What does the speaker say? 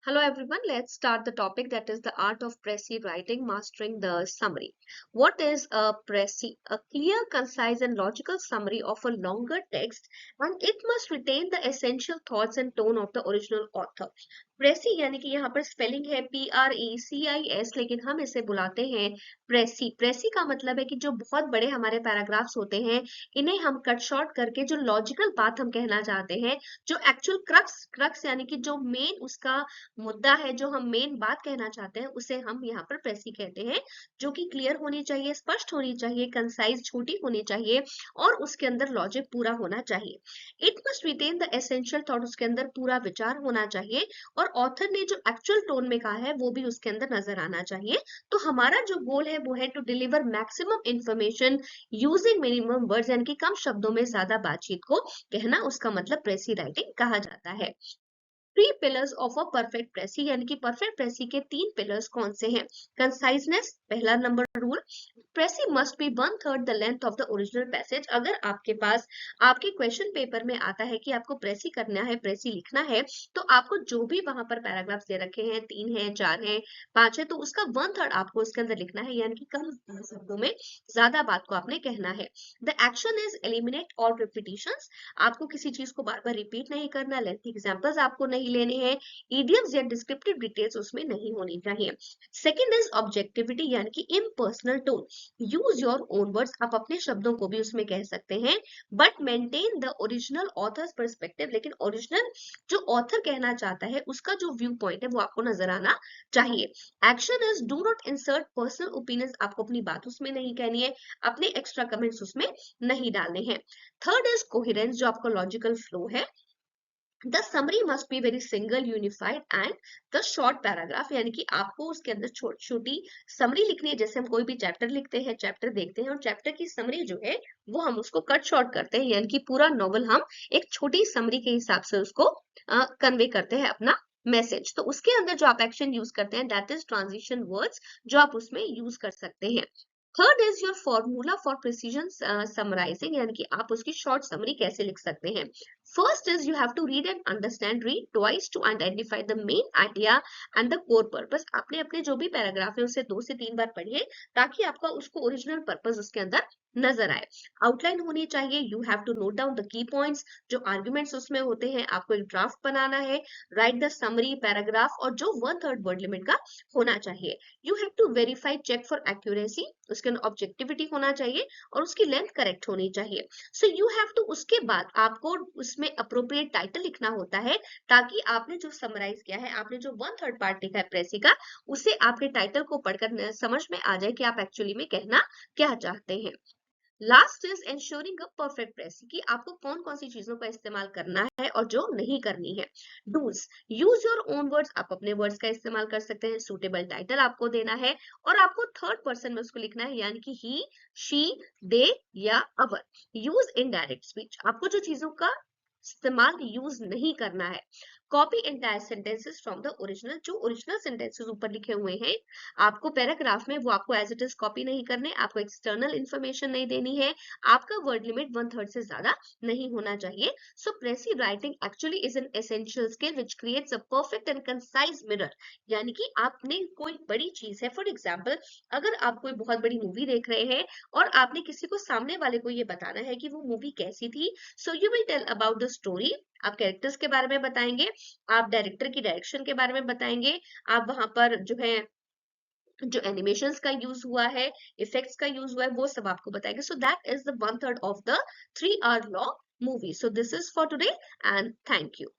Hello everyone, let's start the topic that is the art of précis writing, mastering the summary. What is a précis? A clear, concise and logical summary of a longer text and it must retain the essential thoughts and tone of the original author. प्रेसी यानी कि यहाँ पर spelling है PRECIS लेकिन हम इसे बुलाते हैं प्रेसी। प्रेसी का मतलब है कि जो बहुत बड़े हमारे पैराग्राफ्स होते हैं इन्हें हम कट शॉर्ट करके जो लॉजिकल बात हम कहना चाहते हैं, जो एक्चुअल क्रक्स यानी कि जो मेन उसका मुद्दा है, जो हम मेन बात कहना चाहते हैं उसे हम यहाँ पर प्रेसी कहते हैं, जो कि क्लियर होनी चाहिए, स्पष्ट होनी चाहिए, कंसाइज छोटी होनी चाहिए और उसके अंदर लॉजिक पूरा होना चाहिए। It must retain the essential thought, उसके अंदर पूरा विचार होना चाहिए और ऑथर ने जो एक्चुअल टोन में कहा है वो भी उसके अंदर नजर आना चाहिए। तो हमारा जो गोल है वो है to deliver maximum information using minimum words, यानी कि कम शब्दों में ज्यादा बातचीत को कहना, उसका मतलब प्रेसी राइटिंग कहा जाता है। Three pillars of a perfect precis, यानी कि परफेक्ट प्रेसी के तीन पिलर्स कौन से हैं? कंसाइजनेस पहला number rule, precis must be 1/3 the length of the original passage. अगर आपके पास आपके क्वेश्चन पेपर में आता है कि आपको प्रेसी करना है, प्रेसी लिखना है, तो आपको जो भी वहां पर पैराग्राफ्स दे रखे हैं, 3 है, 4 है, 5 है, तो उसका 1/3 आपको उसके अंदर लिखना है, यानी कि कम शब्दों में ज्यादा बात को आपने कहना है। The action is eliminate all repetitions, आपको किसी चीज को बार बार रिपीट नहीं करना, लेंथी एग्जांपल्स आपको नहीं लेने हैं, इडियम्स या डिस्क्रिप्टिव डिटेल्स उसमें नहीं होनी चाहिए। सेकंड इज ऑब्जेक्टिविटी, यानी कि impersonal tone, use your own words, आप अपने शब्दों को भी उसमें कह सकते हैं, but maintain the original authors perspective, लेकिन ओरिजिनल जो ऑथर कहना चाहता है उसका जो व्यू पॉइंट है वो आपको नजर आना चाहिए। Action is do not insert personal opinions, आपको अपनी बात उसमें नहीं कहनी है, अपने एक्स्ट्रा कमेंट्स उसमें नहीं डालने हैं। थर्ड इज कोहेरेंस, जो आपका लॉजिकल फ्लो है। The summary must be very single unified and the short paragraph, यानी कि आपको उसके अंदर छोटी समरी लिखनी है। जैसे हम कोई भी चैप्टर लिखते हैं, चैप्टर देखते हैं और चैप्टर की समरी जो है वो हम उसको कट शॉर्ट करते हैं, यानी कि पूरा नॉवल हम एक छोटी समरी के हिसाब से उसको कन्वे करते हैं अपना मैसेज। तो उसके अंदर जो आप एक्शन यूज करते हैं दैट इज ट्रांजिशन वर्ड्स, जो आप उसमें यूज कर सकते हैं। Third is your formula for precision summarising, यानी कि आप उसकी शॉर्ट समरी कैसे लिख सकते हैं। First is you have to read and understand, read twice to identify the main idea and the core purpose. आपने अपने जो भी पैराग्राफ है उसे 2 से 3 बार पढ़िए ताकि आपका उसको ओरिजिनल पर्पस उसके अंदर नजर आए। आउटलाइन होनी चाहिए, you have to note down the key points, जो आर्ग्यूमेंट्स उसमें होते हैं, आपको एक ड्राफ्ट बनाना है। राइट द समरी पैराग्राफ और जो 1/3 वर्ड लिमिट का होना चाहिए। You have to verify, check for accuracy, उसके अंदर ऑब्जेक्टिविटी होना चाहिए और उसकी लेंथ करेक्ट होनी चाहिए। सो यू हैव टू, उसके बाद आपको उसमें अप्रोप्रिएट टाइटल लिखना होता है ताकि आपने जो समराइज किया है, आपने जो 1/3 पार्ट लिखा है प्रेसी का, उसे आपके टाइटल को पढ़कर समझ में आ जाए कि आप एक्चुअली में कहना क्या चाहते हैं। Last is ensuring a perfect press, कि आपको कौन कौन सी चीजों का इस्तेमाल करना है और जो नहीं करनी है। Dos, use your own words, आप अपने वर्ड्स का इस्तेमाल कर सकते हैं। सूटेबल टाइटल आपको देना है और आपको थर्ड पर्सन में उसको लिखना है, यानी कि ही, शी, दे या अवर। यूज इनडायरेक्ट स्पीच, आपको जो चीजों का इस्तेमाल यूज नहीं करना है। Copy entire sentences from the original, जो ओरिजिनल सेंटेंसेस ऊपर लिखे हुए हैं आपको पैराग्राफ में, वो आपको एज इट इज कॉपी नहीं करने, आपको एक्सटर्नल इंफॉर्मेशन नहीं देनी है। आपका वर्ड लिमिट 1/3 से ज्यादा नहीं होना चाहिए। So precis writing actually is an essential skill which creates a perfect and concise mirror, यानी कि आपने कोई बड़ी चीज है, फॉर एग्जांपल अगर आप कोई बहुत बड़ी मूवी देख रहे हैं और आपने किसी को, सामने वाले को ये बताना है कि वो मूवी कैसी थी, so you will tell about the story, आप कैरेक्टर्स के बारे में बताएंगे, आप डायरेक्टर की डायरेक्शन के बारे में बताएंगे, आप वहां पर जो है जो एनिमेशंस का यूज हुआ है, इफेक्ट्स का यूज हुआ है, वो सब आपको बताएंगे। So that is the 1/3 of the 3 hour long movie. So this is for today and thank you.